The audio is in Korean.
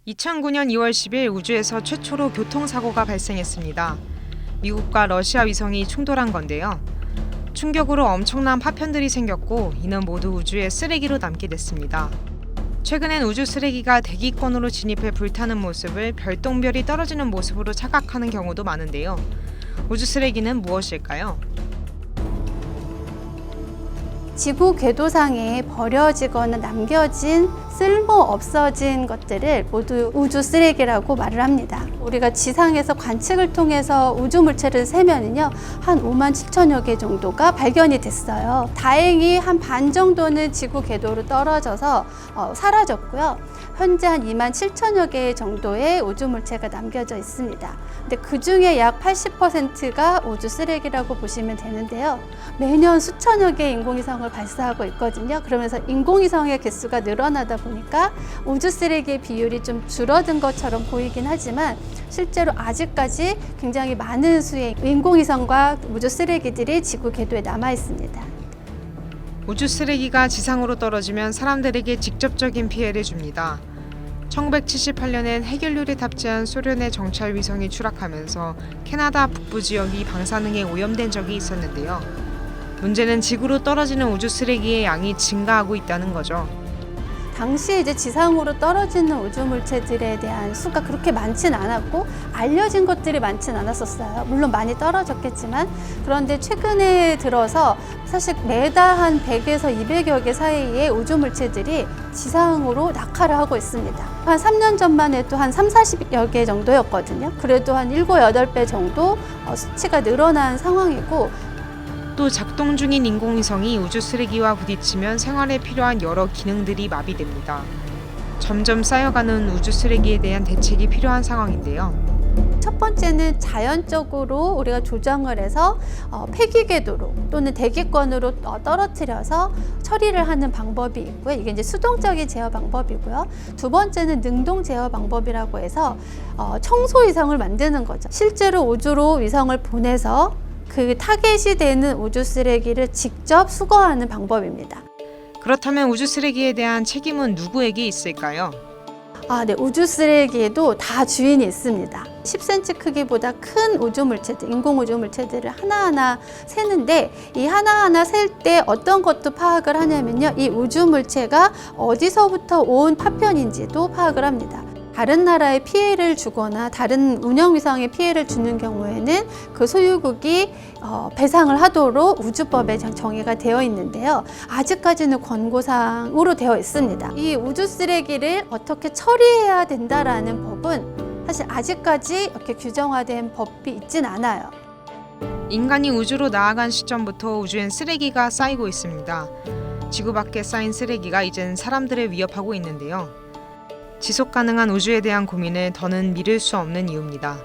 2009년 2월 10일 우주에서 최초로 교통사고가 발생했습니다. 미국과 러시아 위성이 충돌한 건데요. 충격으로 엄청난 파편들이 생겼고 이는 모두 우주의 쓰레기로 남게 됐습니다. 최근엔 우주 쓰레기가 대기권으로 진입해 불타는 모습을 별똥별이 떨어지는 모습으로 착각하는 경우도 많은데요. 우주 쓰레기는 무엇일까요? 지구 궤도상에 버려지거나 남겨진 쓸모 없어진 것들을 모두 우주 쓰레기라고 말을 합니다. 우리가 지상에서 관측을 통해서 우주 물체를 세면은요, 한 5만 7천여 개 정도가 발견이 됐어요. 다행히 한 반 정도는 지구 궤도로 떨어져서 사라졌고요. 현재 한 2만 7천여 개 정도의 우주 물체가 남겨져 있습니다. 근데 그 중에 약 80%가 우주 쓰레기라고 보시면 되는데요. 매년 수천여 개의 인공위성을 발사하고 있거든요. 그러면서 인공위성의 개수가 늘어나다 보니까 우주 쓰레기의 비율이 좀 줄어든 것처럼 보이긴 하지만 실제로 아직까지 굉장히 많은 수의 인공위성과 우주 쓰레기들이 지구 궤도에 남아 있습니다. 우주 쓰레기가 지상으로 떨어지면 사람들에게 직접적인 피해를 줍니다. 1978년엔 해결률이 탑재한 소련의 정찰 위성이 추락하면서 캐나다 북부 지역이 방사능에 오염된 적이 있었는데요. 문제는 지구로 떨어지는 우주 쓰레기의 양이 증가하고 있다는 거죠. 당시에 이제 지상으로 떨어지는 우주 물체들에 대한 수가 그렇게 많진 않았고 알려진 것들이 많진 않았었어요. 물론 많이 떨어졌겠지만 그런데 최근에 들어서 사실 매달 한 100에서 200여 개 사이의 우주 물체들이 지상으로 낙하를 하고 있습니다. 한 3년 전만 해도 한 40여 개 정도였거든요. 그래도 한 7, 8배 정도 수치가 늘어난 상황이고 또 작동 중인 인공위성이 우주 쓰레기와 부딪히면 생활에 필요한 여러 기능들이 마비됩니다. 점점 쌓여가는 우주 쓰레기에 대한 대책이 필요한 상황인데요. 첫 번째는 자연적으로 우리가 조정을 해서 폐기 궤도로 또는 대기권으로 떨어뜨려서 처리를 하는 방법이 있고요. 이게 이제 수동적인 제어 방법이고요. 두 번째는 능동 제어 방법이라고 해서 청소 위성을 만드는 거죠. 실제로 우주로 위성을 보내서 그 타겟이 되는 우주 쓰레기를 직접 수거하는 방법입니다. 그렇다면 우주 쓰레기에 대한 책임은 누구에게 있을까요? 네, 우주 쓰레기에도 다 주인이 있습니다. 10cm 크기보다 큰 우주 물체들, 인공 우주 물체들을 하나하나 세는데 이 하나하나 셀 때 어떤 것도 파악을 하냐면요. 이 우주 물체가 어디서부터 온 파편인지도 파악을 합니다. 다른 나라에 피해를 주거나 다른 운영위성에 피해를 주는 경우에는 그 소유국이 배상을 하도록 우주법에 정의가 되어 있는데요. 아직까지는 권고사항으로 되어 있습니다. 이 우주 쓰레기를 어떻게 처리해야 된다라는 법은 사실 아직까지 이렇게 규정화된 법이 있진 않아요. 인간이 우주로 나아간 시점부터 우주엔 쓰레기가 쌓이고 있습니다. 지구 밖에 쌓인 쓰레기가 이젠 사람들을 위협하고 있는데요. 지속 가능한 우주에 대한 고민을 더는 미룰 수 없는 이유입니다.